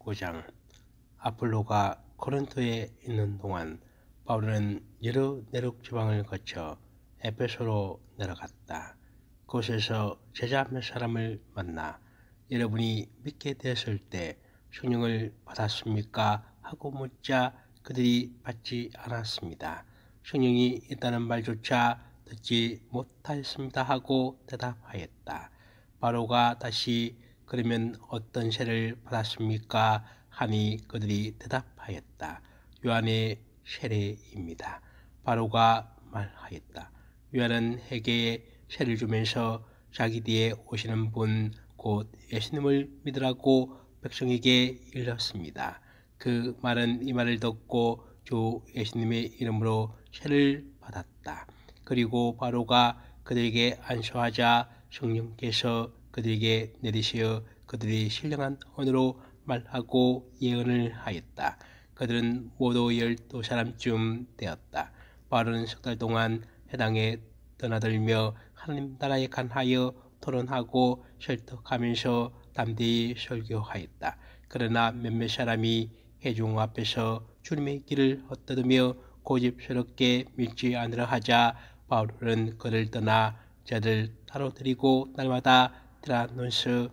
15장. 아폴로가 코린토에 있는 동안 바울은 여러 내륙 지방을 거쳐 에베소로 내려갔다. 그곳에서 제자 몇 사람을 만나 여러분이 믿게 되었을 때 성령을 받았습니까? 하고 묻자 그들이 받지 않았습니다. 성령이 있다는 말조차 듣지 못하였습니다 하고 대답하였다. 바로가 다시 그러면 어떤 세를 받았습니까? 하니 그들이 대답하였다. 요한의 세례입니다. 바로가 말하였다. 요한은 회개에 세를 주면서 자기 뒤에 오시는 분 곧 예수님을 믿으라고 백성에게 일렀습니다. 그 말은 이 말을 듣고 주 예수님의 이름으로 세를 받았다. 그리고 바로가 그들에게 안수하자 성령께서 그들에게 내리시어 그들이 신령한 언어로 말하고 예언을 하였다. 그들은 모두 12사람쯤 되었다. 바울은 석 달 동안 해당에 떠나들며 하나님 나라에 관하여 토론하고 설득하면서 담대히 설교하였다. 그러나 몇몇 사람이 회중 앞에서 주님의 길을 헛되으며 고집스럽게 믿지 않으려 하자 바울은 그를 떠나 저들 따로 데리고 날마다 티라노스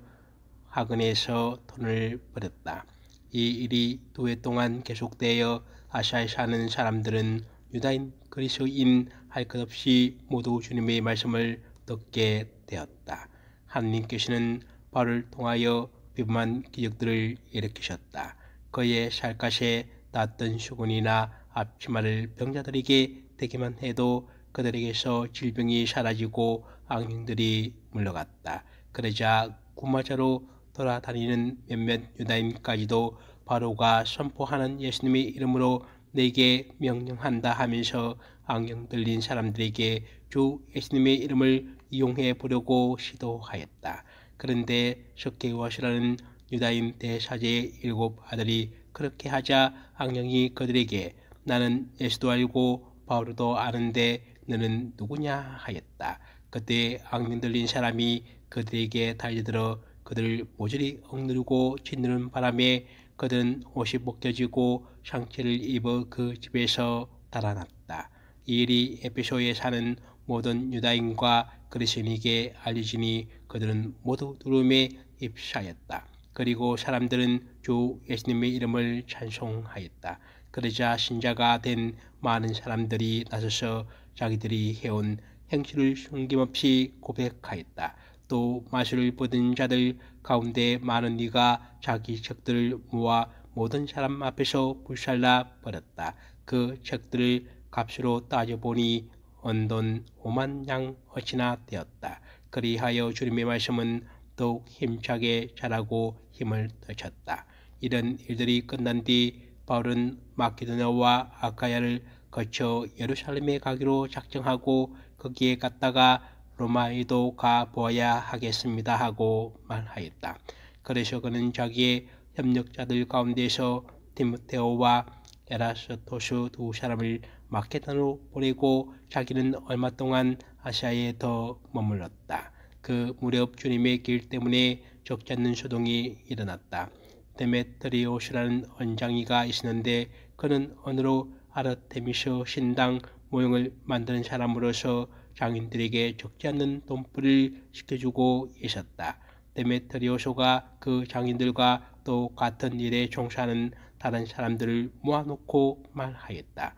학원에서 돈을 벌였다. 이 일이 2해 동안 계속되어 아시아에 사는 사람들은 유다인 그리스도인 할 것 없이 모두 주님의 말씀을 듣게 되었다. 하나님께서는 바울을 통하여 비범한 기적들을 일으키셨다. 그의 살갗에 닿았던 수건이나 앞치마를 병자들에게 대기만 해도 그들에게서 질병이 사라지고 악령들이 물러갔다. 그러자 구마자로 돌아다니는 몇몇 유다인까지도 바로가 선포하는 예수님의 이름으로 내게 명령한다 하면서 악령 들린 사람들에게 주 예수님의 이름을 이용해 보려고 시도하였다. 그런데 석게와시라는 유다인 대사제의 7 아들이 그렇게 하자 악령이 그들에게 나는 예수도 알고 바울도 아는데 너는 누구냐 하였다. 그때 악령 들린 사람이 그들에게 달려들어 그들을 모조리 억누르고 짓누르는 바람에 그들은 옷이 벗겨지고 상처를 입어 그 집에서 달아났다. 이 일이 에베소에 사는 모든 유다인과 그리스도인에게 알려지니 그들은 모두 두려움에 휩싸였다. 그리고 사람들은 주 예수님의 이름을 찬송하였다. 그러자 신자가 된 많은 사람들이 나서서 자기들이 해온 행실을 숨김없이 고백하였다. 또 마술을 받은 자들 가운데 많은 이가 자기 책들을 모아 모든 사람 앞에서 불살라 버렸다. 그 책들을 값으로 따져보니 언돈 5만 양어치나 되었다. 그리하여 주님의 말씀은 더욱 힘차게 자라고 힘을 되찾다. 이런 일들이 끝난 뒤 바울은 마케도냐와 아카야를 거쳐 예루살렘에 가기로 작정하고 거기에 갔다가 로마에도 가 보아야 하겠습니다 하고 말하였다. 그래서 그는 자기의 협력자들 가운데서 디모데오와 에라스토스 2 사람을 마케도냐로 보내고 자기는 얼마 동안 아시아에 더 머물렀다. 그 무렵 주님의 길 때문에 적지 않는 소동이 일어났다. 데메트리오스라는 언장이가 있었는데 그는 언어로 아르테미스 신당 모형을 만드는 사람으로서 장인들에게 적지 않는 돈벌이를 시켜주고 있었다. 데메트리오스가 그 장인들과 또 같은 일에 종사하는 다른 사람들을 모아놓고 말하였다.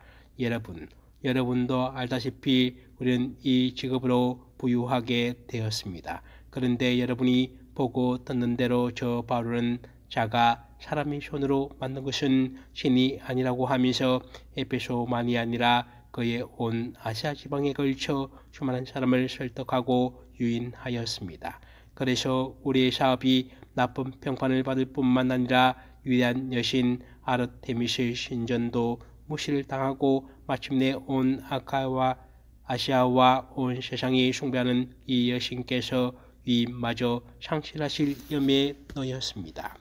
여러분도 알다시피 우리는 이 직업으로 부유하게 되었습니다. 그런데 여러분이 보고 듣는 대로 저 바울은 자가 사람이 손으로 만든 것은 신이 아니라고 하면서 에베소만이 아니라 그의 온 아시아 지방에 걸쳐 수많은 사람을 설득하고 유인하였습니다. 그래서 우리의 사업이 나쁜 평판을 받을 뿐만 아니라 위대한 여신 아르테미스 신전도 무시를 당하고 마침내 온 아시아와 온 세상이 숭배하는 이 여신께서 위임마저 상실하실 염려에 놓였습니다.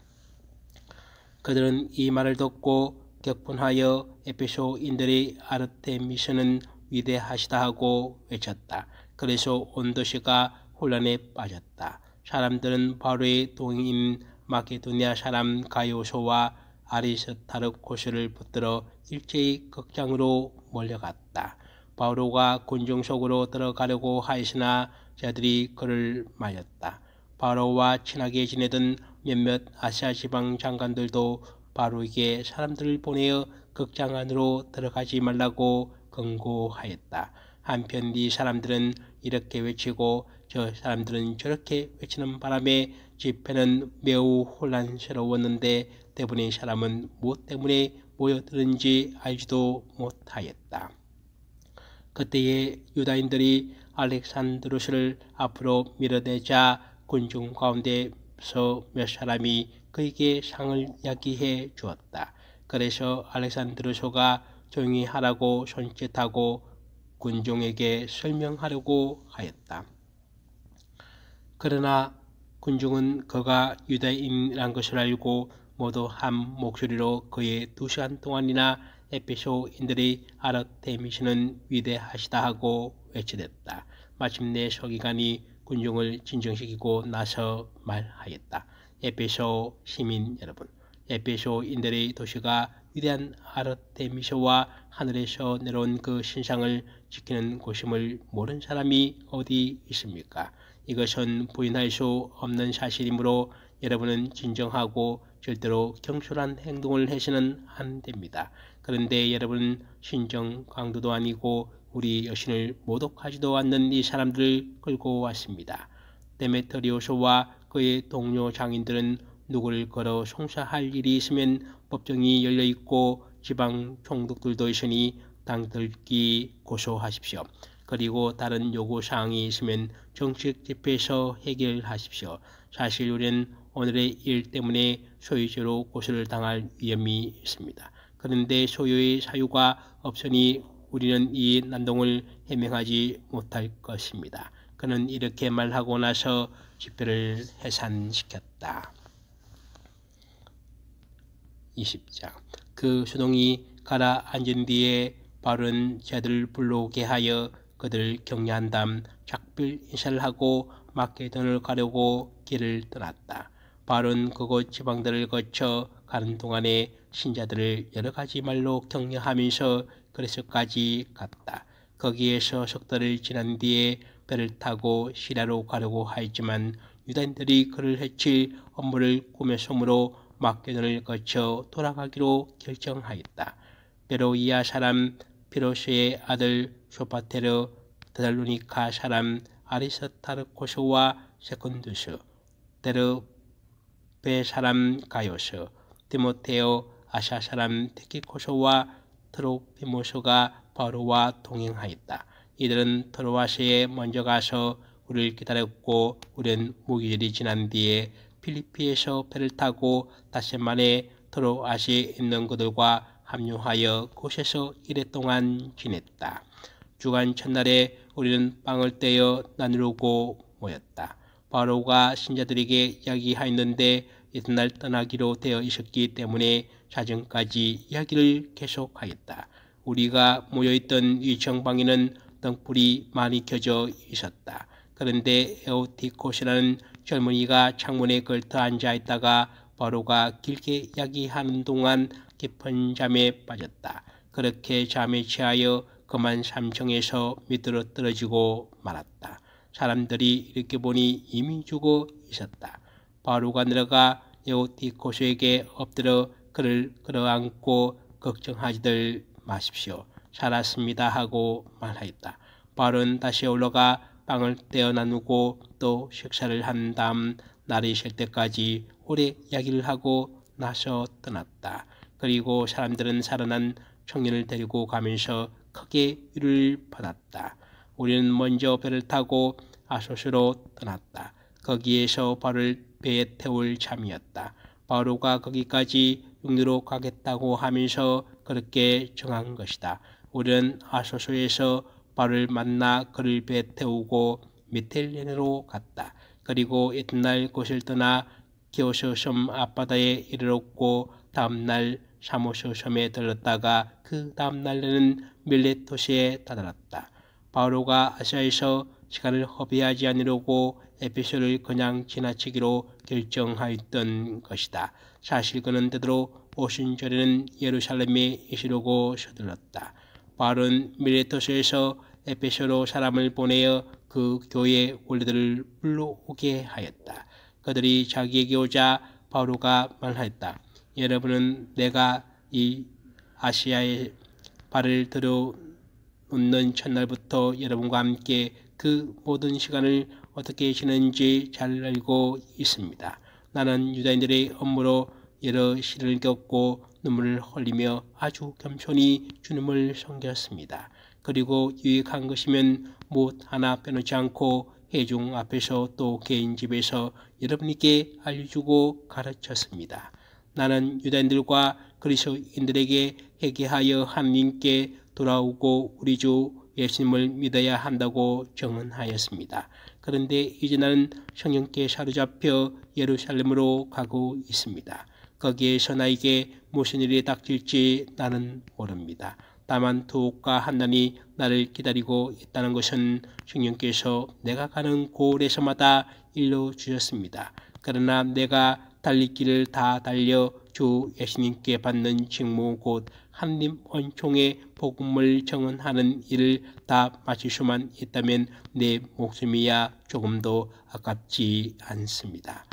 그들은 이 말을 듣고 격분하여 에베소인들이 아르테미스는 위대하시다 하고 외쳤다. 그래서 온 도시가 혼란에 빠졌다. 사람들은 바울의 동인 마게도니아 사람 가이오소와 아리스타르코스를 붙들어 일제히 극장으로 몰려갔다. 바오로가 군중 속으로 들어가려고 하였으나 저들이 그를 말렸다. 바오로와 친하게 지내던 몇몇 아시아 지방 장관들도 바오로에게 사람들을 보내어 극장 안으로 들어가지 말라고 경고하였다. 한편 이 사람들은 이렇게 외치고 저 사람들은 저렇게 외치는 바람에 집회는 매우 혼란스러웠는데 대부분의 사람은 무엇 때문에 모여드는지 알지도 못하였다. 그때에 유다인들이 알렉산드로스를 앞으로 밀어내자 군중 가운데서 몇 사람이 그에게 상을 야기해 주었다. 그래서 알렉산드로스가 조용히 하라고 손짓하고 군중에게 설명하려고 하였다. 그러나 군중은 그가 유다인이란 것을 알고 모두 한 목소리로 그의 2시간 동안이나 에베소인들이 아르테미스는 위대하시다 하고 외쳐댔다. 마침내 서기관이 군중을 진정시키고 나서 말하였다. 에베소 시민 여러분, 에베소인들의 도시가 위대한 아르테미스와 하늘에서 내려온 그 신상을 지키는 곳임을 모르는 사람이 어디 있습니까? 이것은 부인할 수 없는 사실이므로 여러분은 진정하고 절대로 경솔한 행동을 해서는 안 됩니다. 그런데 여러분은 신정 강도도 아니고 우리 여신을 모독하지도 않는 이 사람들을 끌고 왔습니다. 데메트리오스와 그의 동료 장인들은 누구를 걸어 송사할 일이 있으면 법정이 열려있고 지방 총독들도 있으니 당들기 고소하십시오. 그리고 다른 요구사항이 있으면 정식 집회에서 해결하십시오. 사실 우리는 오늘의 일 때문에 소유죄로 고소를 당할 위험이 있습니다. 그런데 소유의 사유가 없으니 우리는 이 난동을 해명하지 못할 것입니다. 그는 이렇게 말하고 나서 집회를 해산시켰다. 20장. 그 수동이 가라앉은 뒤에 바울은 저들을 불러오게 하여 그들을 격려한 다음 작별 인사를 하고 마게도냐를 가려고 길을 떠났다. 바울은 그곳 지방들을 거쳐 가는 동안에 신자들을 여러 가지 말로 격려하면서 그레스까지 갔다. 거기에서 석 달을 지난 뒤에 배를 타고 시리아로 가려고 하였지만 유다인들이 그를 해칠 업무를 꾸몄으므로 마게도냐를 거쳐 돌아가기로 결정하였다. 베로이아 사람 피로스의 아들 소파테르, 데살로니카 사람 아리스타르코스와 세군두스, 데르베 사람 가요스, 디모테오, 아시아 사람 티키코스와 트로피모스가 바울과 동행하였다. 이들은 트로아스에 먼저 가서 우리를 기다렸고 우리는 무기절이 지난 뒤에 필리피에서 배를 타고 닷새 만에 트로아스에 있는 그들과 합류하여 그곳에서 이랫동안 지냈다. 주간 첫날에 우리는 빵을 떼어 나누려고 모였다. 바울과 신자들에게 이야기하였는데 이튿날 떠나기로 되어 있었기 때문에 자정까지 이야기를 계속하였다. 우리가 모여있던 위층방에는 등불이 많이 켜져 있었다. 그런데 에우티코스라는 젊은이가 창문에 걸터 앉아있다가 바울과 길게 이야기하는 동안 깊은 잠에 빠졌다. 그렇게 잠에 취하여 그만 3층에서 밑으로 떨어지고 말았다. 사람들이 이렇게 보니 이미 죽어 있었다. 바울가 내려가 에우티코스에게 엎드려 그를 끌어안고 걱정하지들 마십시오. 살았습니다 하고 말하였다. 바울은 다시 올라가 빵을 떼어 나누고 또 식사를 한 다음 날이 쉴 때까지 오래 이야기를 하고 나서 떠났다. 그리고 사람들은 살아난 청년을 데리고 가면서 크게 위로를 받았다. 우리는 먼저 배를 타고 아소스로 떠났다. 거기에서 바울을 배에 태울 참이었다. 바울가 거기까지 육로로 가겠다고 하면서 그렇게 정한 것이다. 우리는 아소스에서 바울을 만나 그를 배에 태우고 미텔레네로 갔다. 그리고 이튿날 그곳을 떠나 기오스 섬 앞바다에 이르렀고 다음날 사모스 섬에 들렀다가 그 다음날에는 밀레토스에 다다랐다. 바울가 아시아에서 시간을 허비하지 않으려고 에베소를 그냥 지나치기로 결정하였던 것이다. 사실 그는 때때로 오순절에는 예루살렘에 있으려고 서둘렀다. 바울은 미레토스에서 에베소로 사람을 보내어 그 교회 원리들을 불러오게 하였다. 그들이 자기에게 오자 바오로가 말하였다. 여러분은 내가 이 아시아에 발을 들여놓는 첫날부터 여러분과 함께 그 모든 시간을 어떻게 지냈는지 잘 알고 있습니다. 나는 유다인들의 업무로 여러 시를 겪고 눈물을 흘리며 아주 겸손히 주님을 섬겼습니다. 그리고 유익한 것이면 무엇 하나 빼놓지 않고 회중 앞에서 또 개인 집에서 여러분에게 알려주고 가르쳤습니다. 나는 유다인들과 그리스도인들에게 회개하여 하나님께 돌아오고 우리 주 예수님을 믿어야 한다고 정언하였습니다. 그런데 이제 나는 성령께 사로잡혀 예루살렘으로 가고 있습니다. 거기에서 나에게 무슨 일이 닥칠지 나는 모릅니다. 다만 두옥과 한난이 나를 기다리고 있다는 것은 성령께서 내가 가는 곳에서마다 일러주셨습니다. 그러나 내가 달릴 길을 다 달려 주 예수님께 받는 직무 곧 하나님 은총의 복음을 증언하는 일을 다 마칠 수만 있다면 내 목숨이야 조금도 아깝지 않습니다.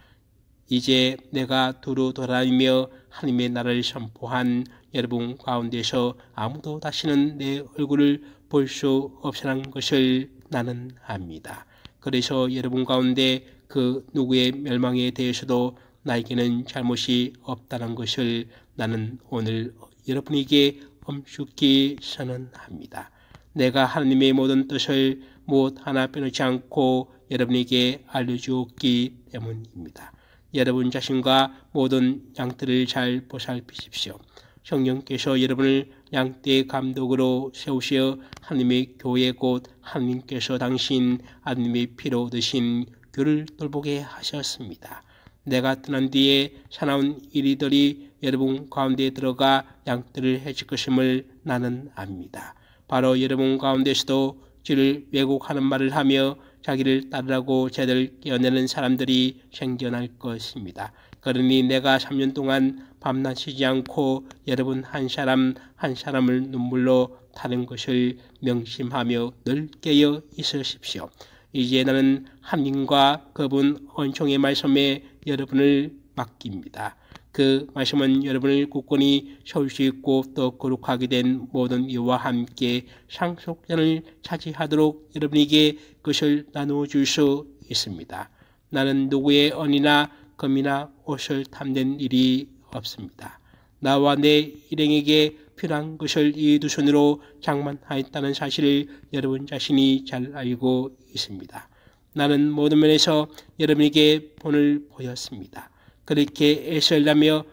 이제 내가 두루 돌아다니며 하나님의 나라를 선포한 여러분 가운데서 아무도 다시는 내 얼굴을 볼 수 없으라는 것을 나는 압니다. 그래서 여러분 가운데 그 누구의 멸망에 대해서도 나에게는 잘못이 없다는 것을 나는 오늘 여러분에게 엄숙히 선언합니다. 내가 하나님의 모든 뜻을 무엇 하나 빼놓지 않고 여러분에게 알려주었기 때문입니다. 여러분 자신과 모든 양떼를 잘 보살피십시오. 성령께서 여러분을 양떼의 감독으로 세우시어 하나님의 교회 곧 하나님께서 당신 아드님의 피로 얻으신 교를 돌보게 하셨습니다. 내가 떠난 뒤에 사나운 이리들이 여러분 가운데 들어가 양떼를 해칠 것임을 나는 압니다. 바로 여러분 가운데서도 주를 왜곡하는 말을 하며 자기를 따르라고 죄를 깨어내는 사람들이 생겨날 것입니다. 그러니 내가 3년 동안 밤낮 쉬지 않고 여러분 한 사람 한 사람을 눈물로 타는 것을 명심하며 늘 깨어 있으십시오. 이제 나는 하나님과 그분 은총의 말씀에 여러분을 맡깁니다. 그 말씀은 여러분을 굳건히 세울 수 있고 또 거룩하게 된 모든 이와 함께 상속자를 차지하도록 여러분에게 그것을 나누어 줄 수 있습니다. 나는 누구의 언이나 금이나 옷을 탐낸 일이 없습니다. 나와 내 일행에게 필요한 것을 이 두 손으로 장만하였다는 사실을 여러분 자신이 잘 알고 있습니다. 나는 모든 면에서 여러분에게 본을 보였습니다. 그렇게 애쓰려며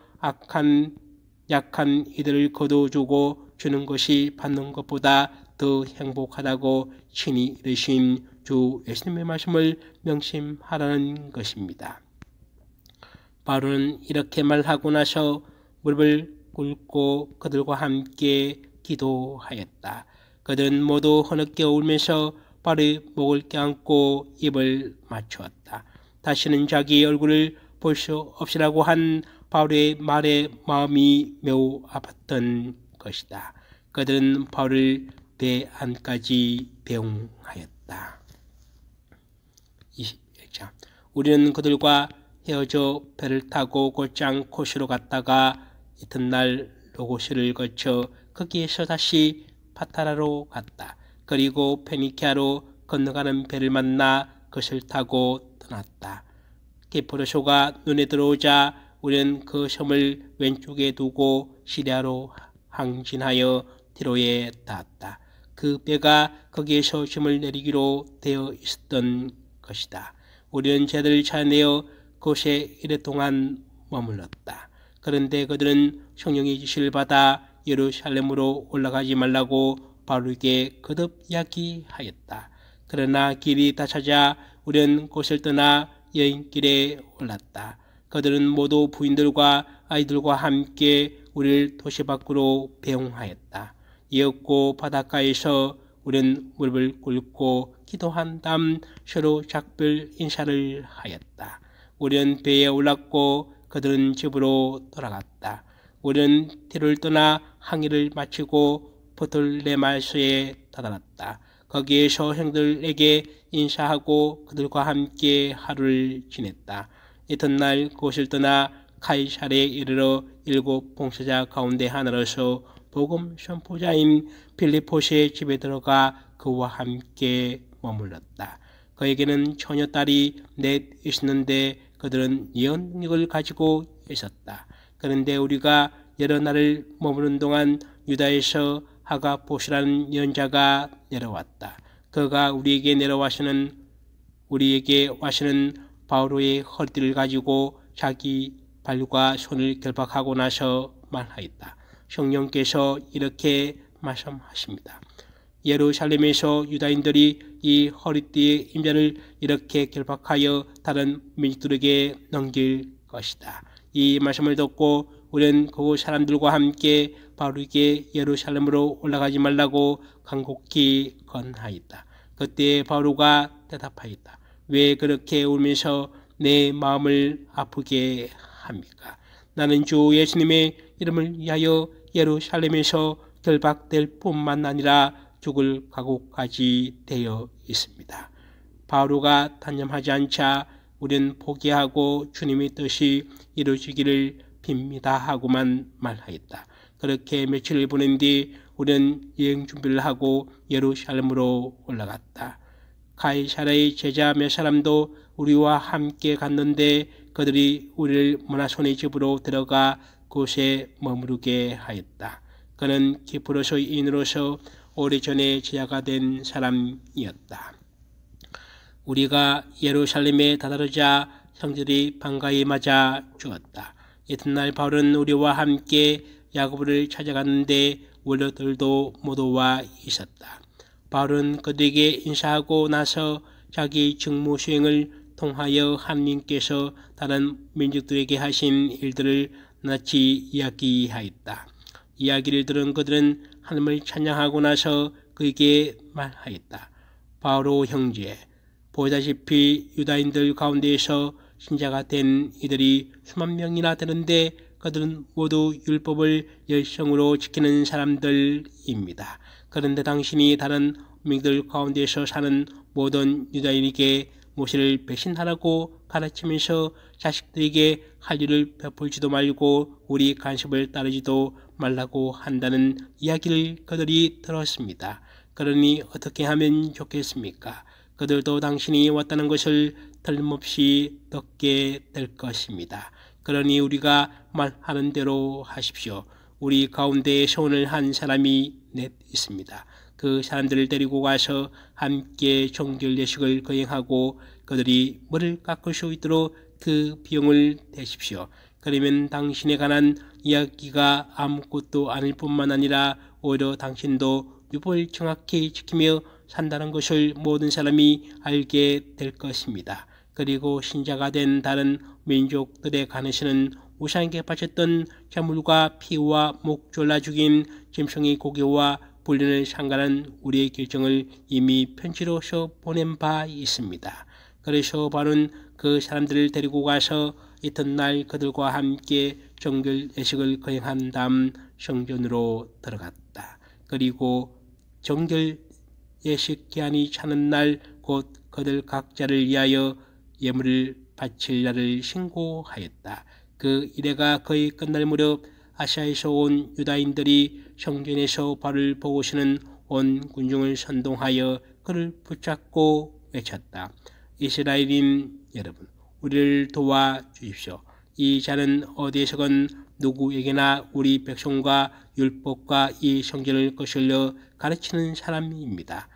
약한 이들을 거둬주고 주는 것이 받는 것보다 더 행복하다고 친히 이르신 주 예수님의 말씀을 명심하라는 것입니다. 바울은 이렇게 말하고 나서 무릎을 꿇고 그들과 함께 기도하였다. 그들은 모두 흐느껴 울면서 바울의 목을 껴안고 입을 맞추었다. 다시는 자기 얼굴을 볼 수 없으라고 한 바울의 말에 마음이 매우 아팠던 것이다. 그들은 바울을 배 안까지 배웅하였다. 21장. 우리는 그들과 헤어져 배를 타고 곧장 코스로 갔다가 이튿날 로고스를 거쳐 거기에서 다시 파타라로 갔다. 그리고 페니키아로 건너가는 배를 만나 그것을 타고 떠났다. 기프로소가 눈에 들어오자 우리는 그 섬을 왼쪽에 두고 시리아로 항진하여 티로에 닿았다. 그 배가 거기에서 짐을 내리기로 되어 있었던 것이다. 우리는 제들을 찾아내어 그곳에 이랫동안 머물렀다. 그런데 그들은 성령의 지시를 받아 예루살렘으로 올라가지 말라고 바울에게 거듭 이야기하였다. 그러나 길이 다 찾아 우리는 그곳을 떠나 여인길에 올랐다. 그들은 모두 부인들과 아이들과 함께 우리를 도시 밖으로 배웅하였다. 이윽고 바닷가에서 우리는 무릎을 꿇고 기도한 다음 서로 작별 인사를 하였다. 우리는 배에 올랐고 그들은 집으로 돌아갔다. 우리는 뒤를 떠나 항해를 마치고 포톨레마이스에 다다랐다. 거기에서 형들에게 인사하고 그들과 함께 하루를 지냈다. 이튿날 그곳을 떠나 카이사르에 이르러 7 봉사자 가운데 하나로서 복음 선포자인 빌립보스의 집에 들어가 그와 함께 머물렀다. 그에게는 처녀딸이 넷 있었는데 그들은 예언 능력을 가지고 있었다. 그런데 우리가 여러 날을 머무는 동안 유다에서 하가보스라는 예언자가 내려왔다. 그가 우리에게 와서는 바오로의 허리띠를 가지고 자기 발과 손을 결박하고 나서 말하였다. 성령께서 이렇게 말씀하십니다. 예루살렘에서 유다인들이 이 허리띠의 임자를 이렇게 결박하여 다른 민족들에게 넘길 것이다. 이 말씀을 듣고 우리는 그 사람들과 함께 바울에게 예루살렘으로 올라가지 말라고 간곡히 권하였다. 그때 바울가 대답하였다. 왜 그렇게 울면서 내 마음을 아프게 합니까? 나는 주 예수님의 이름을 위하여 예루살렘에서 결박될 뿐만 아니라 죽을 각오까지 되어 있습니다. 바울가 단념하지 않자 우리는 포기하고 주님의 뜻이 이루어지기를 빕니다 하고만 말하였다. 그렇게 며칠을 보낸 뒤 우리는 여행 준비를 하고 예루살렘으로 올라갔다. 카이사르의 제자 몇 사람도 우리와 함께 갔는데 그들이 우리를 므나손의 집으로 들어가 그곳에 머무르게 하였다. 그는 기프로스인으로서 오래전에 제자가 된 사람이었다. 우리가 예루살렘에 다다르자 형들이 반가이 맞아 주었다. 이튿날 바울은 우리와 함께 야고보를 찾아갔는데 원로들도 모두 와 있었다. 바울은 그들에게 인사하고 나서 자기 직무 수행을 통하여 하나님께서 다른 민족들에게 하신 일들을 낱낱이 이야기하였다. 이야기를 들은 그들은 하나님을 찬양하고 나서 그에게 말하였다. 바오로 형제, 보다시피 유다인들 가운데에서 신자가 된 이들이 수만 명이나 되는데 그들은 모두 율법을 열성으로 지키는 사람들입니다. 그런데 당신이 다른 민족들 가운데서 사는 모든 유다인에게 모세를 배신하라고 가르치면서 자식들에게 한류를 베풀지도 말고 우리 간섭을 따르지도 말라고 한다는 이야기를 그들이 들었습니다. 그러니 어떻게 하면 좋겠습니까? 그들도 당신이 왔다는 것을 틀림없이 듣게 될 것입니다. 그러니 우리가 말하는 대로 하십시오. 우리 가운데 소원을 한 사람이 넷 있습니다. 그 사람들을 데리고 가서 함께 정결 예식을 거행하고 그들이 머리를 깎을 수 있도록 그 비용을 대십시오. 그러면 당신에 관한 이야기가 아무것도 아닐 뿐만 아니라 오히려 당신도 율법을 정확히 지키며 산다는 것을 모든 사람이 알게 될 것입니다. 그리고 신자가 된 다른 민족들에 관해서는 우상에게 바쳤던 제물과 피와 목 졸라 죽인 짐승의 고기와 불륜을 상관한 우리의 결정을 이미 편지로서 보낸 바 있습니다. 그래서 바로는 그 사람들을 데리고 가서 이튿날 그들과 함께 정결 예식을 거행한 다음 성전으로 들어갔다. 그리고 정결 예식 기한이 차는 날 곧 그들 각자를 위하여 예물을 바칠 날을 신고하였다. 그 이래가 거의 끝날 무렵 아시아에서 온 유다인들이 성전에서 바울을 보고서는 온 군중을 선동하여 그를 붙잡고 외쳤다. 이스라엘인 여러분, 우리를 도와주십시오. 이 자는 어디에서건 누구에게나 우리 백성과 율법과 이 성전을 거슬려 가르치는 사람입니다.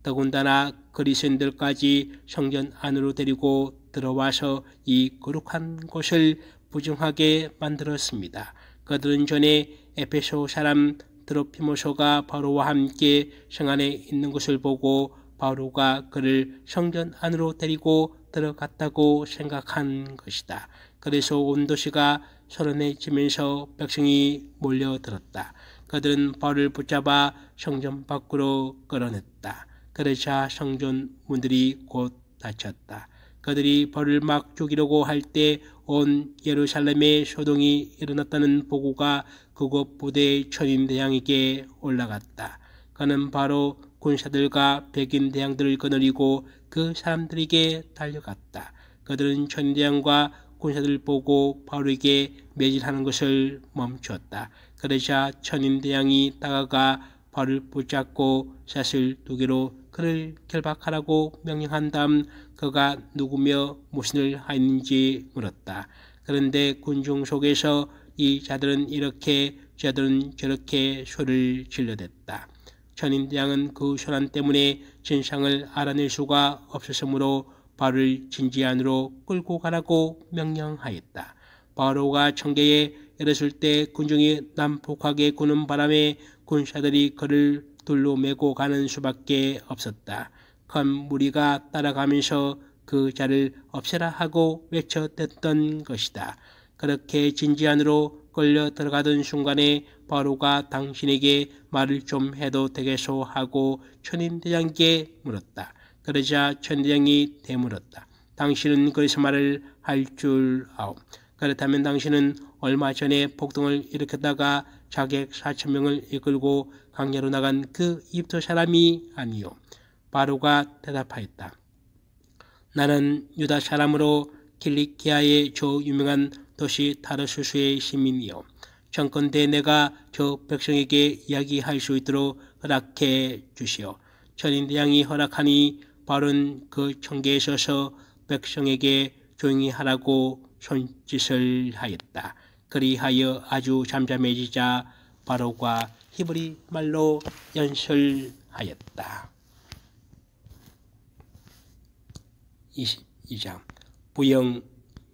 더군다나 그리스인들까지 성전 안으로 데리고 들어와서 이 거룩한 곳을 부정하게 만들었습니다. 그들은 전에 에베소 사람 드로피모소가 바로와 함께 성 안에 있는 것을 보고 바로가 그를 성전 안으로 데리고 들어갔다고 생각한 것이다. 그래서 온 도시가 소란해지면서 백성이 몰려들었다. 그들은 바울을 붙잡아 성전 밖으로 끌어냈다. 그러자 성전 문들이 곧 닫혔다. 그들이 바울을 막 죽이려고 할 때 온 예루살렘에 소동이 일어났다는 보고가 그곳 부대의 천인 대장에게 올라갔다. 그는 바로 군사들과 백인 대장들을 거느리고 그 사람들에게 달려갔다. 그들은 천인 대장과 군사들을 보고 바울에게 매질하는 것을 멈추었다. 그러자 천인 대장이 다가가 바울을 붙잡고 샷을 2개로 그를 결박하라고 명령한 다음 그가 누구며 무엇을 하였는지 물었다. 그런데 군중 속에서 이 자들은 이렇게 저들은 저렇게 소리를 질러댔다. 천인 대장은 그 소란 때문에 진상을 알아낼 수가 없었으므로 바울을 진지 안으로 끌고 가라고 명령하였다. 바울가 청계에 이르렀을 때 군중이 난폭하게 구는 바람에 군사들이 그를 돌로 메고 가는 수밖에 없었다. 큰 무리가 따라가면서 그 자를 없애라 하고 외쳐댔던 것이다. 그렇게 진지 안으로 끌려 들어가던 순간에 바울가 당신에게 말을 좀 해도 되겠소 하고 천인대장에게 물었다. 그러자 천인대장이 되물었다. 당신은 거기서 말을 할 줄 아오. 그렇다면 당신은 얼마 전에 폭동을 일으켰다가 자객 4,000명을 이끌고 강야로 나간 그 이집트 사람이 아니요. 바로가 대답하였다. 나는 유다 사람으로 킬리키아의 저 유명한 도시 타르수스의 시민이요. 청컨대 내가 저 백성에게 이야기할 수 있도록 허락해 주시오. 천인대장이 허락하니 바울은 그 청계에 서서 백성에게 조용히 하라고 손짓을 하였다. 그리하여 아주 잠잠해지자 바울과 히브리 말로 연설하였다. 22장 부영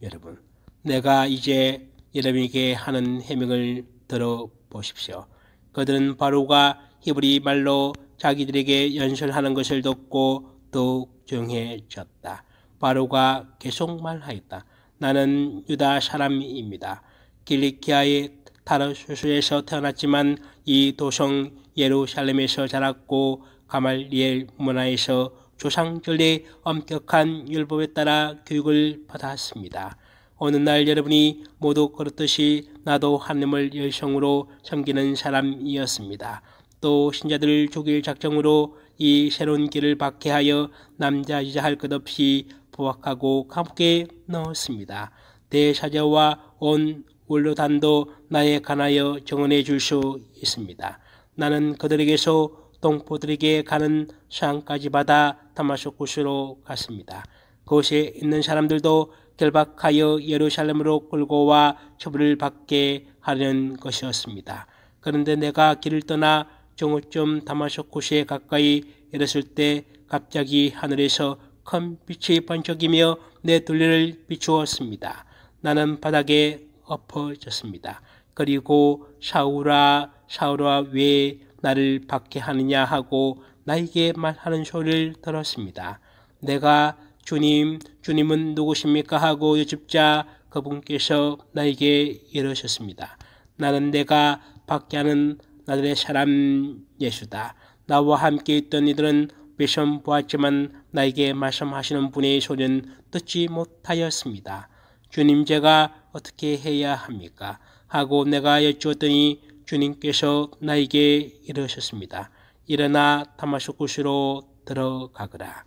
여러분, 내가 이제 여러분에게 하는 해명을 들어보십시오. 그들은 바울가 히브리 말로 자기들에게 연설하는 것을 듣고 더욱 조용해졌다. 바울가 계속 말하였다. 나는 유다 사람입니다. 킬리키아의 타르수스에서 태어났지만 이 도성 예루살렘에서 자랐고 가말리엘 문화에서 조상들의 엄격한 율법에 따라 교육을 받았습니다. 어느 날 여러분이 모두 그렇듯이 나도 하나님을 열성으로 섬기는 사람이었습니다. 또 신자들을 죽일 작정으로 이 새로운 길을 박해하여 남자이자 할 것 없이 포박하고 감옥에 넣었습니다. 대사제와 온 원로단도 나에 관하여 증언해 줄 수 있습니다. 나는 그들에게서 동포들에게 가는 상까지 받아 다마스쿠스로 갔습니다. 그곳에 있는 사람들도 결박하여 예루살렘으로 끌고 와 처벌을 받게 하려는 것이었습니다. 그런데 내가 길을 떠나 정오쯤 다마스쿠스에 가까이 이르렀을 때 갑자기 하늘에서 큰 빛이 번쩍이며 내 둘레를 비추었습니다. 나는 바닥에 엎어졌습니다. 그리고 사울아 사울아 왜 나를 박해하느냐 하고 나에게 말하는 소리를 들었습니다. 내가 주님은 누구십니까 하고 여쭙자 그분께서 나에게 이러셨습니다. 나는 내가 박해하는 나들의 사람 예수다. 나와 함께 있던 이들은 비션 보았지만 나에게 말씀하시는 분의 소리는 듣지 못하였습니다. 주님, 제가 어떻게 해야 합니까? 하고 내가 여쭈었더니 주님께서 나에게 이러셨습니다. 일어나 다마스쿠스로 들어가거라.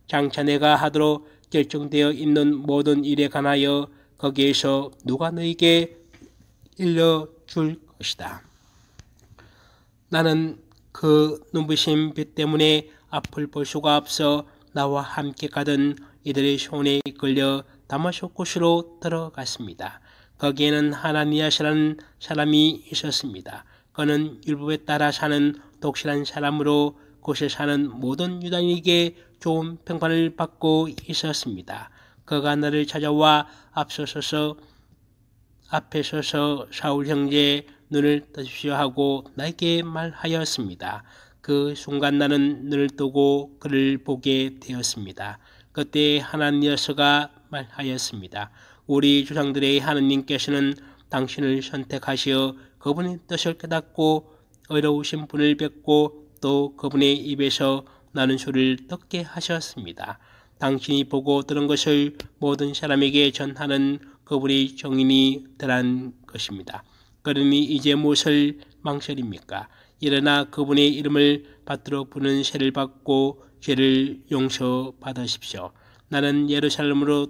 장차 내가 하도록 결정되어 있는 모든 일에 관하여 거기에서 누가 너에게 일러줄 것이다. 나는 그 눈부신 빛 때문에 앞을 볼 수가 없어 나와 함께 가던 이들의 손에 이끌려 다마스쿠스로 들어갔습니다. 거기에는 하나니아스라는 사람이 있었습니다. 그는 율법에 따라 사는 독실한 사람으로 곳에 사는 모든 유다인에게 좋은 평판을 받고 있었습니다. 그가 나를 찾아와 앞에 서서 사울 형제 눈을 뜨십시오 하고 나에게 말하였습니다. 그 순간 나는 눈을 뜨고 그를 보게 되었습니다. 그때 하나니아스가 말하였습니다. 우리 조상들의 하느님께서는 당신을 선택하시어 그분의 뜻을 깨닫고 의로우신 분을 뵙고 또 그분의 입에서 나는 소리를 듣게 하셨습니다. 당신이 보고 들은 것을 모든 사람에게 전하는 그분의 정인이 되란 것입니다. 그러니 이제 무엇을 망설입니까? 일어나 그분의 이름을 받들어 부는 세를 받고 죄를 용서받으십시오. 나는 예루살렘으로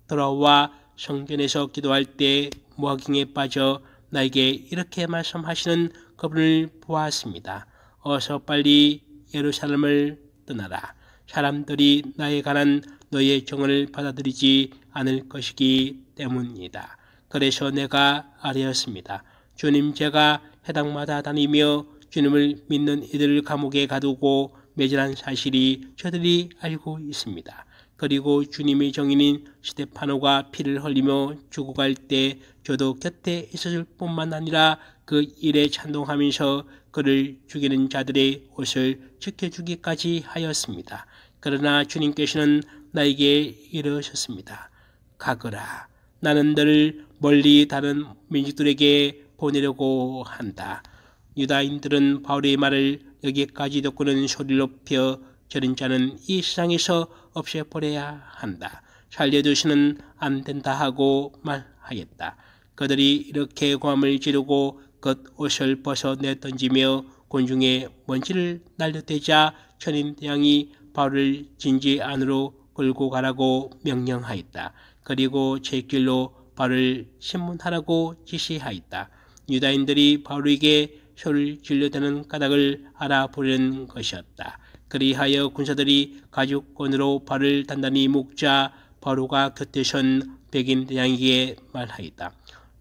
돌아와 성전에서 기도할 때 무화경에 빠져 나에게 이렇게 말씀하시는 그분을 보았습니다. 어서 빨리 예루살렘을 떠나라. 사람들이 나에 관한 너의 정언을 받아들이지 않을 것이기 때문이다. 그래서 내가 아뢰었습니다. 주님, 제가 해당마다 다니며 주님을 믿는 이들을 감옥에 가두고 매질한 사실이 저들이 알고 있습니다. 그리고 주님의 정인인 스데파노가 피를 흘리며 죽어갈 때 저도 곁에 있었을 뿐만 아니라 그 일에 찬동하면서 그를 죽이는 자들의 옷을 지켜주기까지 하였습니다. 그러나 주님께서는 나에게 이르셨습니다. 가거라. 나는 너를 멀리 다른 민족들에게 보내려고 한다. 유다인들은 바울의 말을 여기까지 듣고는 소리를 높여 저런 자는 이 세상에서 없애버려야 한다. 살려두시는 안 된다 하고 말하였다. 그들이 이렇게 고함을 지르고 겉옷을 벗어 내던지며 곤중에 먼지를 날려대자 천인대왕이 바울을 진지 안으로 끌고 가라고 명령하였다. 그리고 제길로 바울을 신문하라고 지시하였다. 유다인들이 바울에게 소를 질러대는 까닭을 알아보려는 것이었다. 그리하여 군사들이 가죽권으로 바울을 단단히 묶자 바로가 곁에 선 백인 대장에게 말하였다.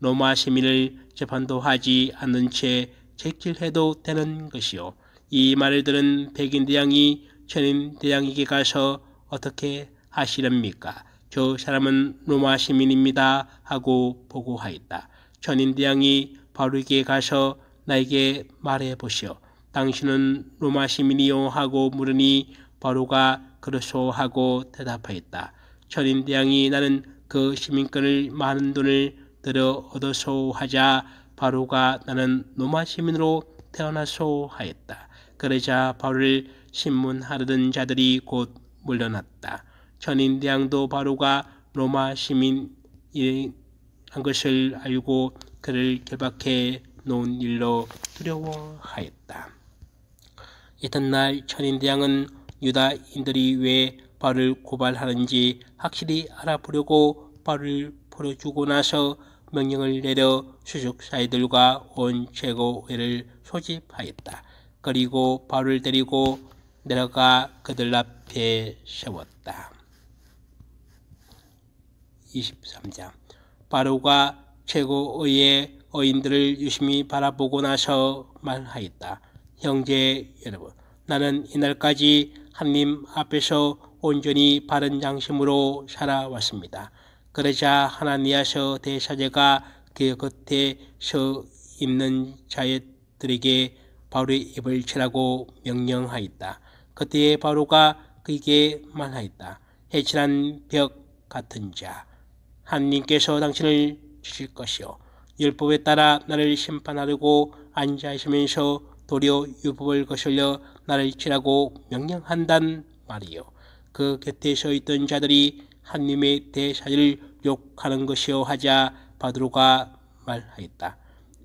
로마 시민을 재판도 하지 않는 채 제킬해도 되는 것이요. 이 말을 들은 백인 대장이 천인 대장에게 가서 어떻게 하시렵니까? 저 사람은 로마 시민입니다 하고 보고하였다. 천인 대장이 바울에게 가서 나에게 말해 보시오. 당신은 로마 시민이요 하고 물으니 바로가 그렇소 하고 대답하였다. 천인 대장이 나는 그 시민권을 많은 돈을 들여 얻어소 하자 바로가 나는 로마 시민으로 태어나소 하였다. 그러자 바로를 신문하려던 자들이 곧 물러났다. 천인 대장도 바로가 로마 시민이란 것을 알고 그를 결박해 놓은 일로 두려워하였다. 이튿날 천인대왕은 유다인들이 왜 바울을 고발하는지 확실히 알아보려고 바울을 풀어주고 나서 명령을 내려 수족사이들과 온 최고회를 소집하였다. 그리고 바울을 데리고 내려가 그들 앞에 세웠다. 23장 바로가 최고의의 어인들을 유심히 바라보고 나서 말하였다. 형제 여러분, 나는 이날까지 하나님 앞에서 온전히 바른 양심으로 살아왔습니다. 그러자 하나니아서 대사제가 그 곁에 서 있는 자들에게 바울의 입을 치라고 명령하였다. 그때에 바로가 그에게 말하였다. 해칠한 벽 같은 자, 하나님께서 당신을 주실 것이요. 율법에 따라 나를 심판하려고 앉아있으면서 도리어 율법을 거슬려 나를 치라고 명령한단 말이요. 그 곁에 서 있던 자들이 하나님의 대사제를 욕하는 것이요 하자 바드로가 말하였다.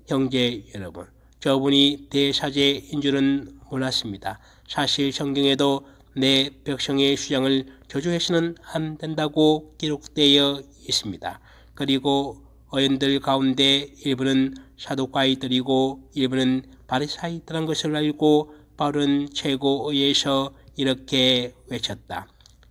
형제 여러분, 저분이 대사제인 줄은 몰랐습니다. 사실 성경에도 내 백성의 수장을 저주해서는 안 된다고 기록되어 있습니다. 그리고 어인들 가운데 일부는 사두가이들이고 일부는 바리사이들한 것을 알고 바울은 최고의에서 이렇게 외쳤다.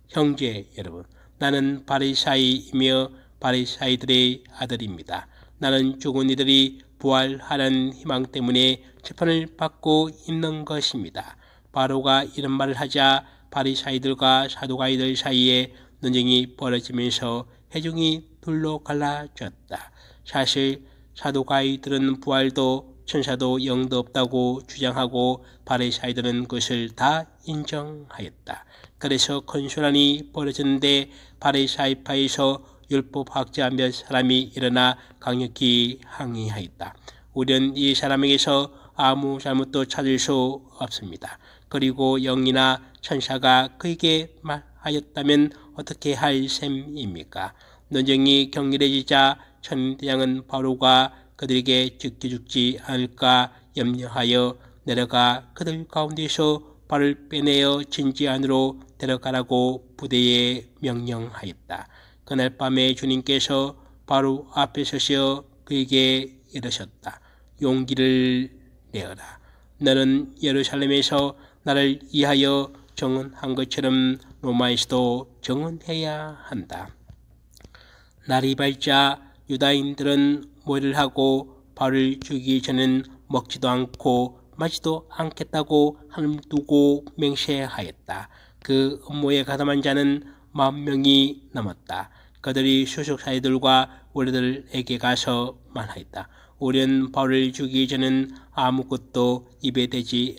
형제 여러분, 나는 바리사이이며 바리사이들의 아들입니다. 나는 죽은 이들이 부활하는 희망 때문에 재판을 받고 있는 것입니다. 바로가 이런 말을 하자 바리사이들과 사두가이들 사이에 논쟁이 벌어지면서 회중이 둘로 갈라졌다. 사실 사두가이들은 부활도 천사도 영도 없다고 주장하고 바리사이들은 그것을 다 인정하였다. 그래서 큰 소란이 벌어졌는데 바리사이파에서 율법학자 몇 사람이 일어나 강력히 항의하였다. 우리는 이 사람에게서 아무 잘못도 찾을 수 없습니다. 그리고 영이나 천사가 그에게 말하였다면 어떻게 할 셈입니까? 논쟁이 격렬해지자 천인대장은 바로가 그들에게 죽지 않을까 염려하여 내려가 그들 가운데서 발을 빼내어 진지 안으로 데려가라고 부대에 명령하였다. 그날 밤에 주님께서 바로 앞에 서시어 그에게 이르셨다. 용기를 내어라. 너는 예루살렘에서 나를 위하여 정언한 것처럼 로마에서도 정언해야 한다. 날이 밝자 유다인들은 모의를 하고 바울을 죽이기 전엔 먹지도 않고 마지도 않겠다고 하늘 두고 맹세하였다. 그 음모에 가담한 자는 10,000명이 넘었다. 그들이 수석사이들과 원로들에게 가서 말하였다. 우리는 바울을 죽이기 전엔 아무것도 입에 대지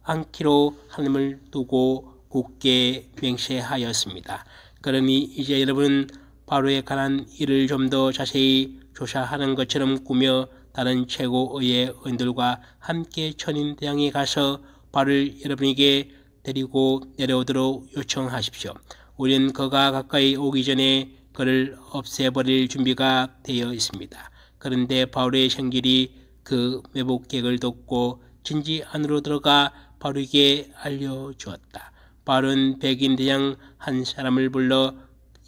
않기로 하늘을 두고 굳게 맹세하였습니다. 그러니 이제 여러분은 바울에 관한 일을 좀 더 자세히 조사하는 것처럼 꾸며 다른 최고의 의원들과 함께 천인대왕에 가서 바울을 여러분에게 데리고 내려오도록 요청하십시오. 우리는 그가 가까이 오기 전에 그를 없애버릴 준비가 되어 있습니다. 그런데 바울의 생길이 그 매복객을 돕고 진지 안으로 들어가 바울에게 알려주었다. 바울은 백인대장 한 사람을 불러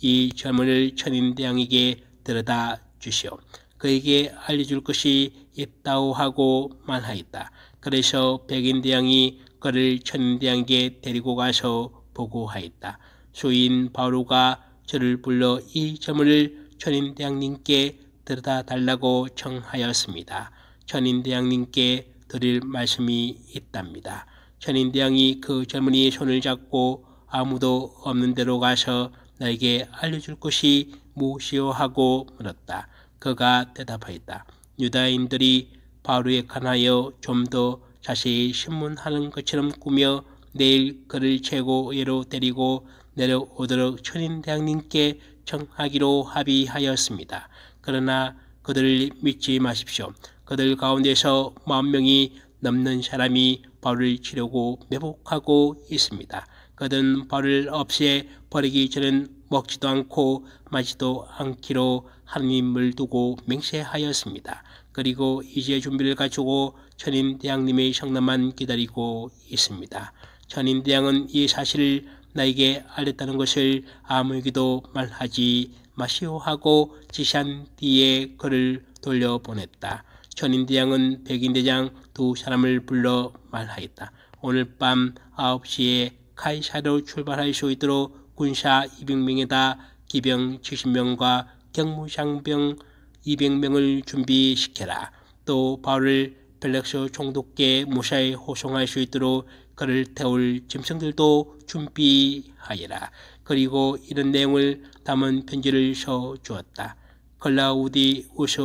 이 젊은이를 천인대왕에게 데려다 주시오. 그에게 알려줄 것이 있다고 하고 말하였다. 그래서 백인대왕이 그를 천인대왕에게 데리고 가서 보고하였다. 수인 바오로가 저를 불러 이 젊은이를 천인대왕님께 데려다 달라고 청하였습니다. 천인대왕님께 드릴 말씀이 있답니다. 천인대왕이 그 젊은이의 손을 잡고 아무도 없는 데로 가서 나에게 알려줄 것이 무엇이오 하고 물었다. 그가 대답하였다. 유다인들이 바울에 관하여 좀 더 자세히 신문하는 것처럼 꾸며 내일 그를 최고위로 데리고 내려오도록 천인대왕님께 청하기로 합의하였습니다. 그러나 그들을 믿지 마십시오. 그들 가운데서 10,000명이 넘는 사람이 바울을 치려고 매복하고 있습니다. 그들은 바울을 없애 버리기 전엔 먹지도 않고 마지도 않기로 하느님을 두고 맹세하였습니다. 그리고 이제 준비를 갖추고 천인대왕님의 성남만 기다리고 있습니다. 천인대왕은 이 사실을 나에게 알렸다는 것을 아무에게도 말하지 마시오 하고 지시한 뒤에 그를 돌려보냈다. 천인대왕은 백인대장 2사람을 불러 말하였다. 오늘 밤 9시에 카이사르로 출발할 수 있도록 군사 200명에다 기병 70명과 경무장병 200명을 준비시켜라. 또 바울을 벨렉스 총독께 무사히 호송할 수 있도록 그를 태울 짐승들도 준비하여라. 그리고 이런 내용을 담은 편지를 써주었다. 클라우디우스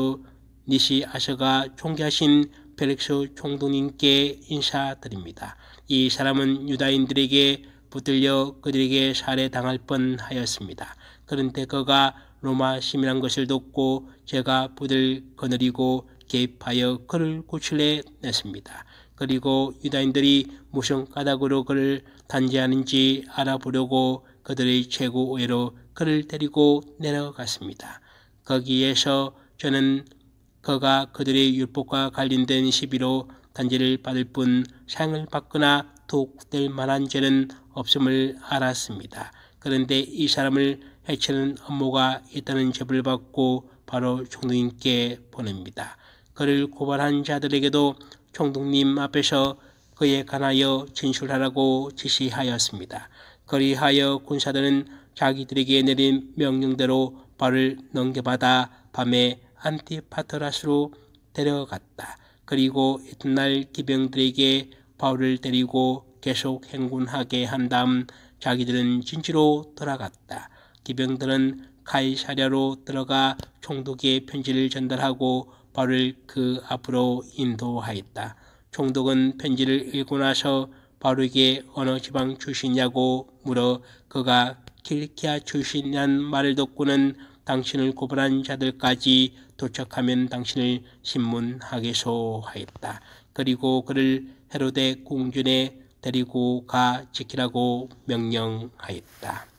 니시아스가 총기하신 벨렉스 총독님께 인사드립니다. 이 사람은 유다인들에게 붙들려 그들에게 살해당할 뻔하였습니다. 그런데 그가 로마 시민한 것을 돕고 제가 부들 거느리고 개입하여 그를 구출해 냈습니다. 그리고 유다인들이 무슨 까닭으로 그를 단죄하는지 알아보려고 그들의 최고위로 그를 데리고 내려갔습니다. 거기에서 저는 그가 그들의 율법과 관련된 시비로 단죄를 받을 뿐 사형을 받거나 독될 만한 죄는 없음을 알았습니다. 그런데 이 사람을 해치는 업무가 있다는 제보를 받고 바로 총독님께 보냅니다. 그를 고발한 자들에게도 총독님 앞에서 그에 관하여 진술하라고 지시하였습니다. 그리하여 군사들은 자기들에게 내린 명령대로 바울을 넘겨받아 밤에 안티파트라스로 데려갔다. 그리고 이튿날 기병들에게 바울을 데리고 계속 행군하게 한 다음 자기들은 진지로 돌아갔다. 기병들은 카이사랴로 들어가 총독의 편지를 전달하고 바울을 그 앞으로 인도하였다. 총독은 편지를 읽고 나서 바울에게 어느 지방 출신이냐고 물어 그가 킬키아 출신이란 말을 듣고는 당신을 고발한 자들까지 도착하면 당신을 신문하겠소 하였다. 그리고 그를 헤로데 궁전에 데리고 가 지키라고 명령하였다.